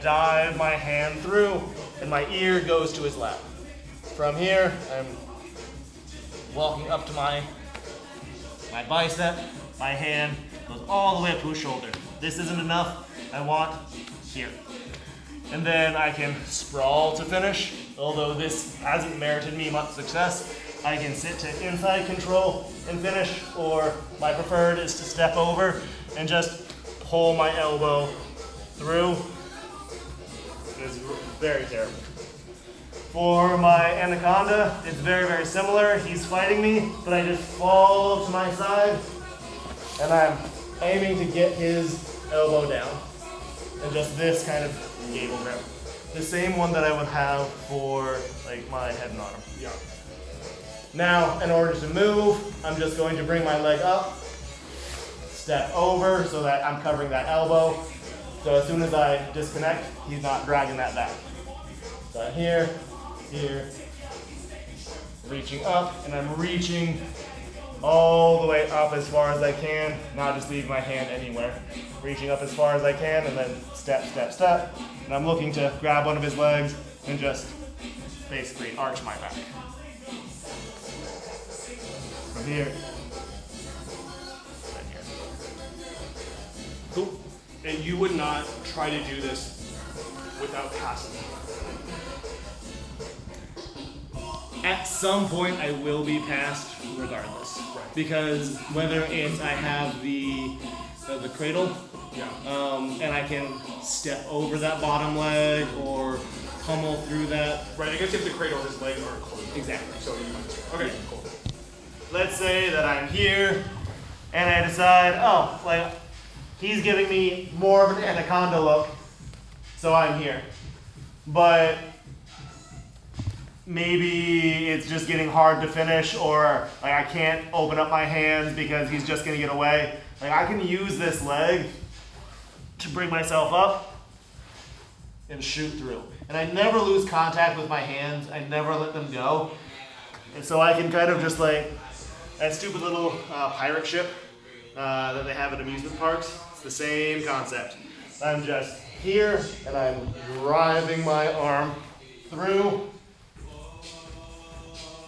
dive my hand through, and my ear goes to his lap. From here, I'm walking up to my bicep. My hand goes all the way up to his shoulder. This isn't enough. I want here. And then I can sprawl to finish. Although this hasn't merited me much success, I can sit to inside control and finish, or my preferred is to step over and just pull my elbow through. It's very terrible. For my Anaconda, it's very, very similar. He's fighting me, but I just fall to my side, and I'm aiming to get his elbow down. And just this kind of gable grip. The same one that I would have for like my head and arm. Yeah. Now, in order to move, I'm just going to bring my leg up, step over so that I'm covering that elbow. So as soon as I disconnect, he's not dragging that back. So I'm here, reaching up, and I'm reaching all the way up as far as I can, not just leave my hand anywhere. Reaching up as far as I can, and then step, step, step. And I'm looking to grab one of his legs and just basically arch my back. From here, right here. Cool. And you would not try to do this without passing. At some point, I will be passed regardless. Right. Because whether it's I have the cradle, Yeah. and I can step over that bottom leg or pummel through that. Right, I guess if the cradle, his legs aren't closed. Exactly. So you might. Okay, cool. Let's say that I'm here and I decide, oh, like he's giving me more of an Anaconda look, so I'm here. But maybe it's just getting hard to finish, or like I can't open up my hands because he's just gonna get away. Like I can use this leg to bring myself up and shoot through. And I never lose contact with my hands. I never let them go. And so I can kind of just like that stupid little pirate ship that they have at amusement parks. It's the same concept. I'm just here and I'm driving my arm through.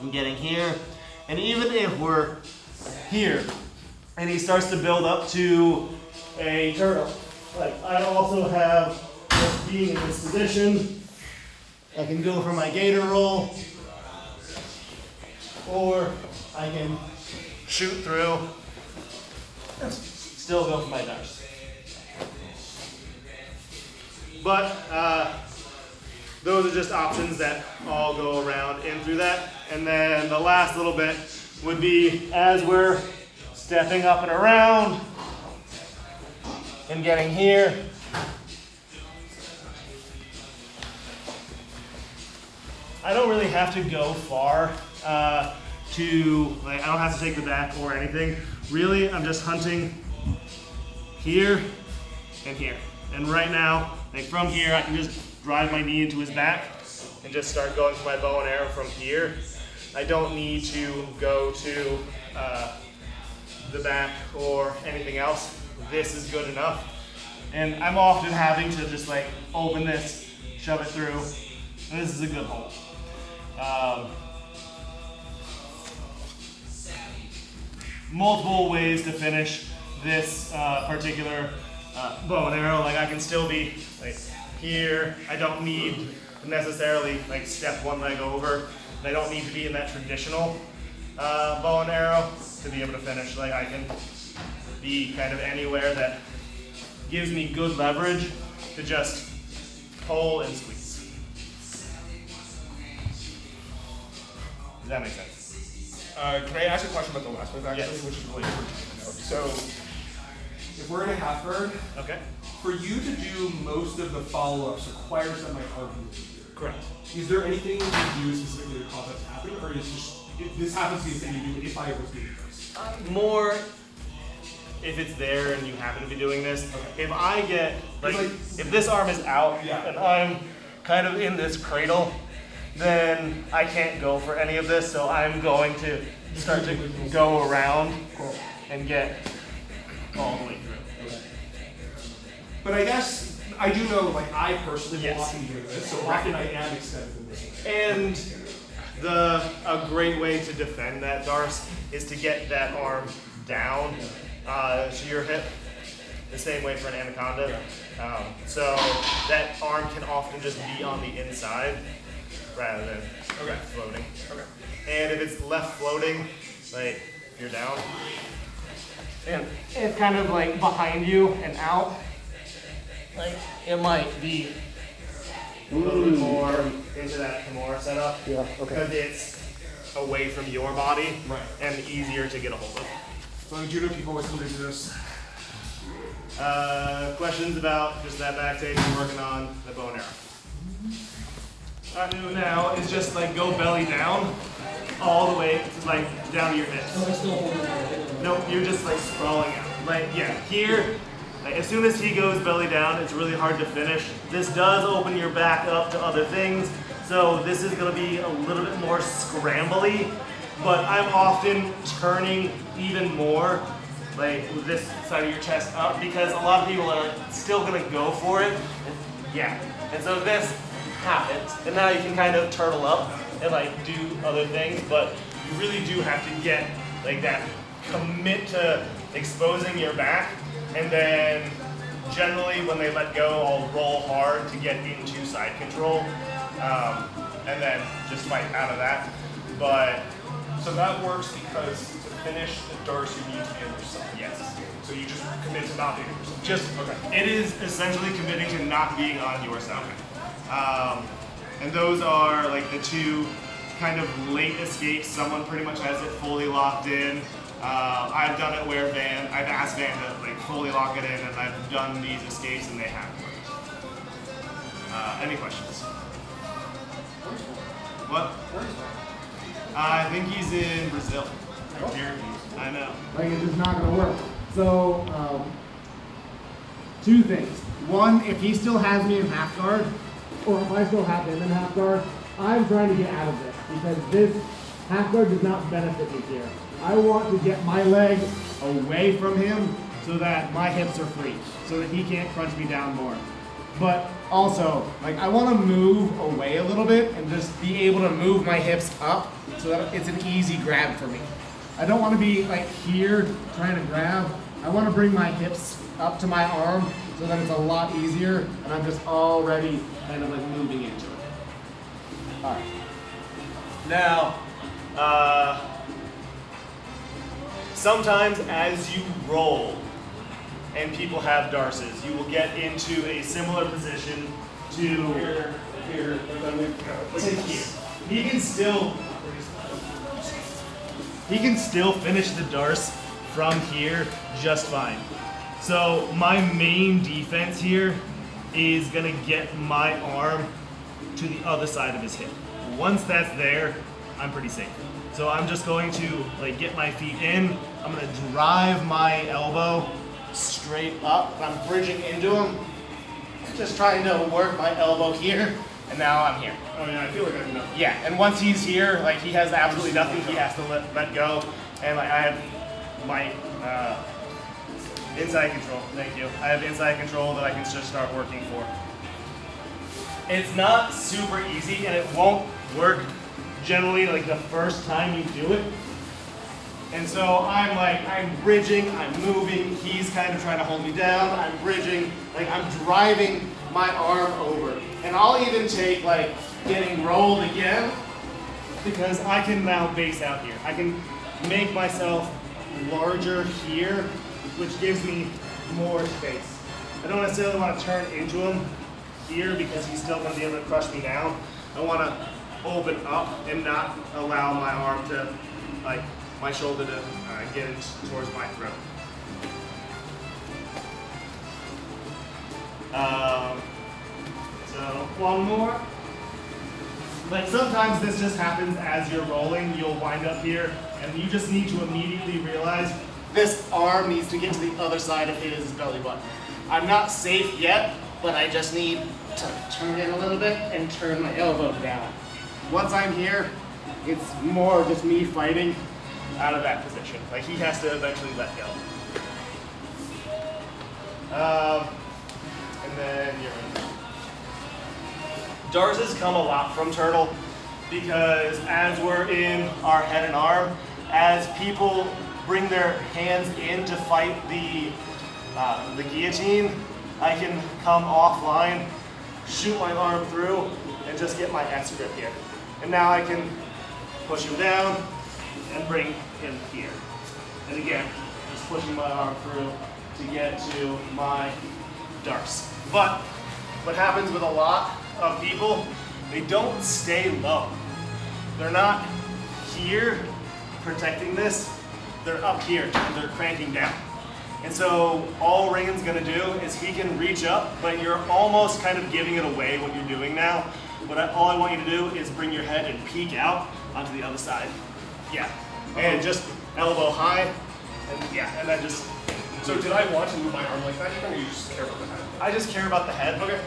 I'm getting here. And even if we're here and he starts to build up to a turtle, like I also have just being in this position, I can go for my gator roll, or I can shoot through and still go for my D'Arce. But those are just options that all go around in through that. And then the last little bit would be as we're stepping up and around and getting here. I don't really have to go far I don't have to take the back or anything. Really, I'm just hunting here and here. And right now, like from here, I can just drive my knee into his back and just start going for my bow and arrow from here. I don't need to go to the back or anything else. This is good enough. And I'm often having to just like open this, shove it through, and this is a good hole. Multiple ways to finish this particular bow and arrow. Like I can still be like here. I don't need to necessarily like step one leg over. I don't need to be in that traditional bow and arrow to be able to finish. Like I can be kind of anywhere that gives me good leverage to just pull and squeeze. Does that make sense? Can I ask a question about the last move actually, Yes. which is really important to know? So, if we're in a half guard, Okay. for you to do most of the follow-ups requires that my arm be here. Correct. Is there anything you do specifically to cause that to happen, or is just this happens to be the thing you do if I was doing this? More if it's there and you happen to be doing this. Okay. If I get like Like- if this arm is out Yeah. and I'm kind of in this cradle, then I can't go for any of this. So I'm going to start to go around and get all the way through. But I guess I do know, like, I personally will Yes. often do this, so often I am extended in this way. And a great way to defend that D'Arce is to get that arm down to your hip, the same way for an Anaconda. So that arm can often just be on the inside rather than floating. Okay. And if it's left floating, like you're down, and it's kind of like behind you and out, like it might be a little bit more into that Kimura setup. Yeah, okay. Because it's away from your body Right. and easier to get a hold of. So judo people always come to do this. Questions about just that back take and working on the bow and arrow? What I do now is just like go belly down all the way to like down to your hips. Nope, you're just like sprawling out. Like, yeah, here, like, as soon as he goes belly down, it's really hard to finish. This does open your back up to other things, so this is gonna be a little bit more scrambly, but I'm often turning even more, like with this side of your chest up, because a lot of people are still gonna go for it. Yeah, and so this happens, and now you can kind of turtle up and like do other things, but you really do have to get like that commit to exposing your back, and then generally when they let go, I'll roll hard to get into side control, and then just fight out of that. But So that works because to finish the D'Arce, you need to be on your side. yes, So you just commit to not being on your side. just Okay. it is essentially committing to not being on your side. And those are like the two kind of late escapes. Someone pretty much has it fully locked in. I've done it where I've asked Van to like fully lock it in, and I've done these escapes and they have worked. Any questions? What? I think he's in Brazil. Here. I know. Like it's just not gonna work. So, two things. One, if he still has me in half guard, or if I still have him in half guard, I'm trying to get out of this because this half guard does not benefit me here. I want to get my leg away from him so that my hips are free, so that he can't crunch me down more. But also, like I want to move away a little bit and just be able to move my hips up so that it's an easy grab for me. I don't want to be like here trying to grab. I want to bring my hips up to my arm so that it's a lot easier and I'm just already kind of like moving into it. All right. Now, sometimes as you roll and people have D'Arces, you will get into a similar position to Here, to here. He can still finish the D'Arce from here just fine. So my main defense here is gonna get my arm to the other side of his hip. Once that's there, I'm pretty safe. So I'm just going to like get my feet in. I'm gonna drive my elbow straight up. I'm bridging into him. Just trying to work my elbow here, and now I'm here. Oh yeah, I feel like I have enough. Yeah, and once he's here, like he has absolutely nothing he has to let go, and like I have my inside control. Thank you. I have inside control that I can just start working for. It's not super easy, and it won't work generally like the first time you do it. And so I'm bridging, I'm moving, he's kind of trying to hold me down, I'm bridging, like I'm driving my arm over. And I'll even take like getting rolled again because I can now base out here. I can make myself larger here, which gives me more space. I don't necessarily want to turn into him here because he's still going to be able to crush me down. I want to open up and not allow my arm to, like, my shoulder to get towards my throat. So one more. Like sometimes this just happens as you're rolling. You'll wind up here, and you just need to immediately realize this arm needs to get to the other side of his belly button. I'm not safe yet, but I just need to turn it a little bit and turn my elbow down. Once I'm here, it's more just me fighting out of that position. Like he has to eventually let go. And then you're D'Arces come a lot from turtle because as we're in our head and arm, as people bring their hands in to fight the guillotine, I can come offline, shoot my arm through, and just get my S grip here. And now I can push him down and bring him here. And again, just pushing my arm through to get to my D'Arce. But what happens with a lot of people, they don't stay low. They're not here protecting this, they're up here and they're cranking down. And so all Ringen's gonna do is he can reach up, but you're almost kind of giving it away what you're doing now. All I want you to do is bring your head and peek out onto the other side. Yeah, and just elbow high, and yeah, and then just. So did I want to move my arm like that even, or you just care about the head? I just care about the head. Okay.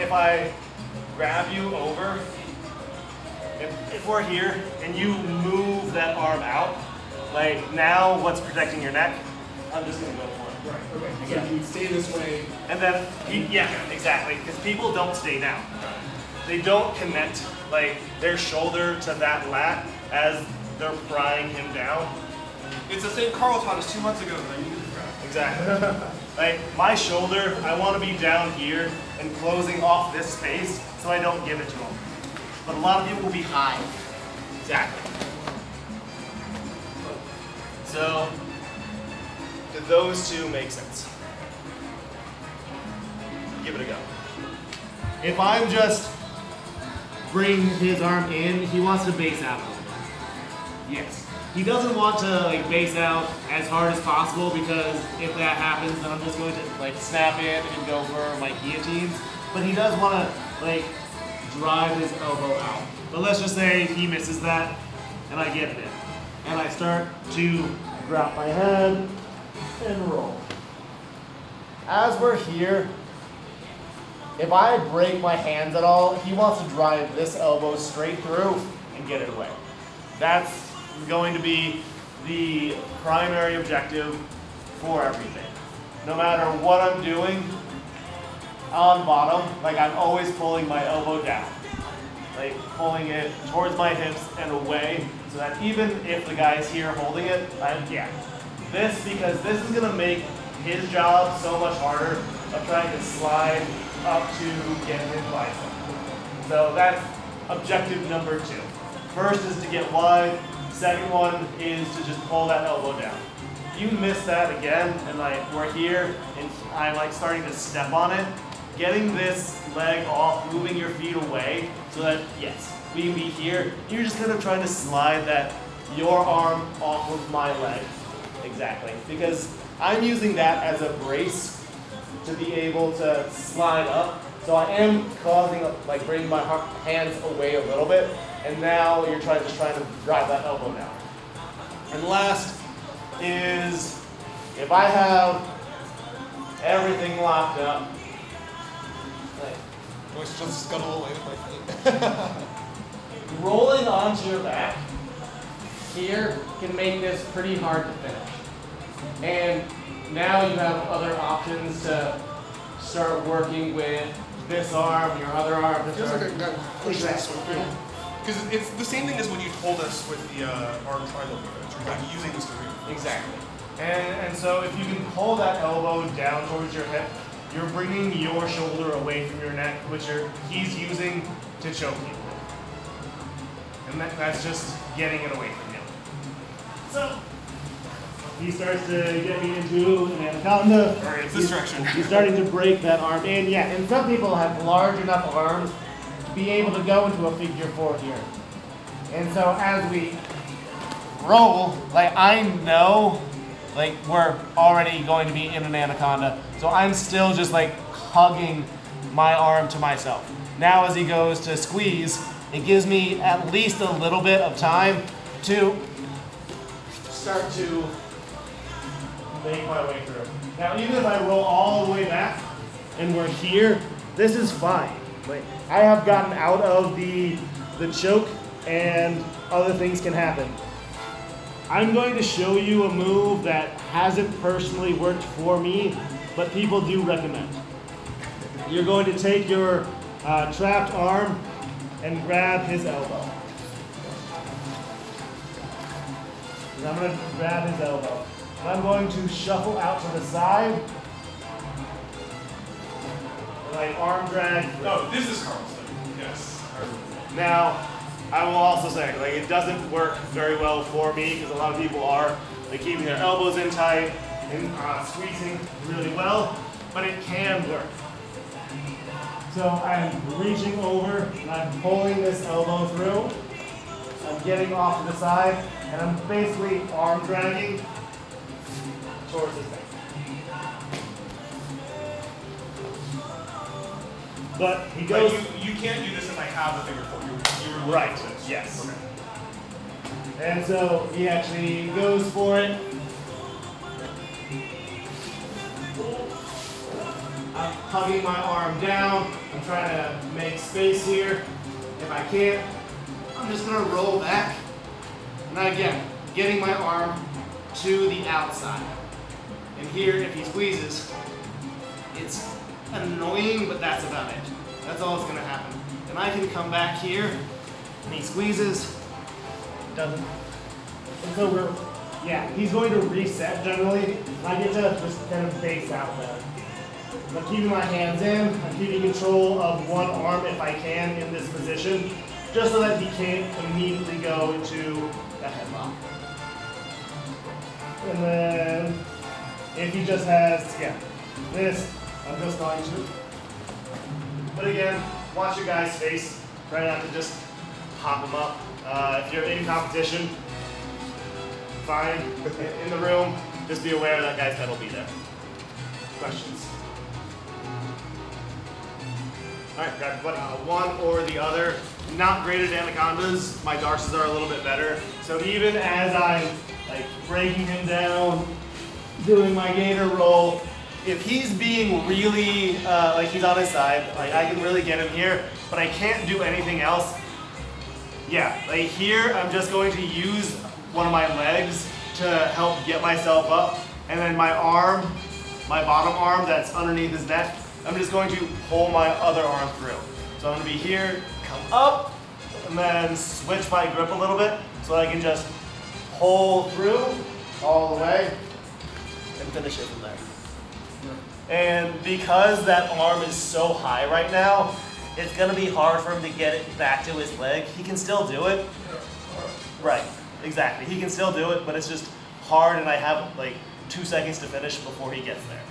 If I grab you over, if we're here and you move that arm out, like now what's protecting your neck, I'm just gonna go for it. Right, okay. So Yeah. you would stay this way. And then, yeah, exactly, because people don't stay down. They don't connect like their shoulder to that lat as they're prying him down. It's the same Carl taught us 2 months ago that I needed to grab. Exactly. Like my shoulder, I want to be down here and closing off this space so I don't give it to him. But a lot of people will be high. Exactly. So, do those two make sense? Give it a go. If I'm just bring his arm in, he wants to base out. Yes. He doesn't want to like base out as hard as possible because if that happens, then I'm just going to like snap in and go for my guillotines. But he does want to like drive his elbow out. But let's just say he misses that, and I get it in, and I start to drop my head and roll. As we're here, if I break my hands at all, he wants to drive this elbow straight through and get it away. That's going to be the primary objective for everything. No matter what I'm doing on bottom, like I'm always pulling my elbow down. Like pulling it towards my hips and away so that even if the guy's here holding it, because this is gonna make his job so much harder of trying to slide up to get his bicep. So that's objective number 2. First is to get wide. Second one is to just pull that elbow down. If you miss that again, and like we're here, and I'm like starting to step on it, getting this leg off, moving your feet away, so that yes, we can be here. You're just kind of trying to slide your arm off of my leg, exactly, because I'm using that as a brace to be able to slide up. So I am causing, like bringing my hands away a little bit, and now you're trying to drive that elbow down. And last is, if I have everything locked up, I just scuttle away with my feet. rolling onto your back here can make this pretty hard to finish. And now you have other options to start working with this arm, your other arm, this Feels arm. like I got pushed this way. Because it's the same thing as when you told us with the arm triangle movement. You're like using this to move. Exactly. And so if you can pull that elbow down towards your hip, you're bringing your shoulder away from your neck, which he's using to choke you. And that's just getting it away from him. So he starts to get me into an anaconda. All right, it's this direction. He's starting to break that arm. And yeah, and some people have large enough arms to be able to go into a figure 4 here. And so as we roll, like I know, like we're already going to be in an anaconda, so I'm still just like hugging my arm to myself. Now as he goes to squeeze, it gives me at least a little bit of time to start to make my way through. Now even if I roll all the way back and we're here, this is fine. Like I have gotten out of the choke and other things can happen. I'm going to show you a move that hasn't personally worked for me, but people do recommend. You're going to take your trapped arm and grab his elbow. And I'm going to grab his elbow. And I'm going to shuffle out to the side. And I arm drag. Oh, this is Carlson. Yes. Now, I will also say, like, it doesn't work very well for me because a lot of people are like keeping their elbows in tight and squeezing really well, but it can work. So I'm reaching over and I'm pulling this elbow through. I'm getting off to the side and I'm basically arm dragging towards his neck. But he goes. But you can't do this if I have the finger four. You're right. This. Yes. Okay. And so he actually goes for it. I'm hugging my arm down. I'm trying to make space here. If I can't, I'm just gonna roll back. And again, getting my arm to the outside. And here, if he squeezes, it's annoying, but that's about it. That's all that's gonna happen. And I can come back here, and he squeezes, doesn't. And so he's going to reset generally, and I get to just kind of base out there. I'm keeping my hands in, I'm keeping control of one arm if I can in this position, just so that he can't immediately go into a headlock. And then, if he just has, this, I'm just going to. But again, watch your guy's face. Try not to just pop him up. If you're in competition, fine. In the room, just be aware that guy's head will be there. Questions? All right, grab one or the other. Not great at anacondas. My D'Arces are a little bit better. So even as I'm like breaking him down, doing my gator roll, if he's being really, like he's on his side, like I can really get him here, but I can't do anything else. Yeah, like here, I'm just going to use one of my legs to help get myself up, and then my arm, my bottom arm that's underneath his neck, I'm just going to pull my other arm through. So I'm gonna be here, come up, and then switch my grip a little bit, so I can just pull through all the way, and finish it from there. And because that arm is so high right now, it's gonna be hard for him to get it back to his leg. He can still do it. Right, exactly. He can still do it, but it's just hard and I have like 2 seconds to finish before he gets there.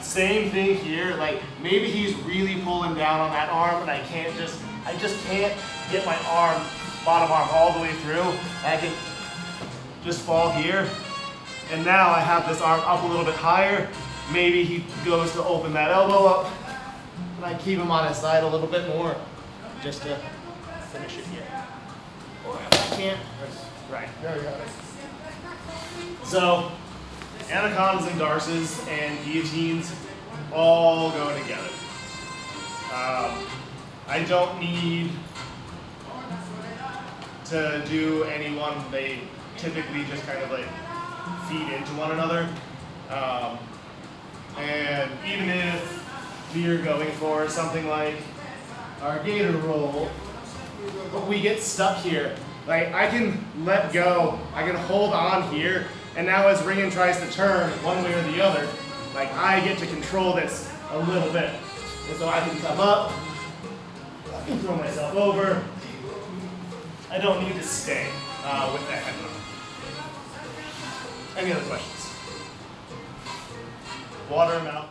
Same thing here, like maybe he's really pulling down on that arm and I just can't get my arm, bottom arm all the way through. I can just fall here. And now I have this arm up a little bit higher. Maybe he goes to open that elbow up, and I keep him on his side a little bit more, just to finish it here. Or if I can't, right. There we go. So, Anacondas and D'Arces and guillotines all go together. I don't need to do any one. They typically just kind of like feed into one another. And even if we're going for something like our gator roll, but we get stuck here, like I can let go, I can hold on here, and now as Ringen tries to turn one way or the other, like I get to control this a little bit. And so I can come up, I can throw myself over. I don't need to stay with that headlock. Any other questions? Water, mouth.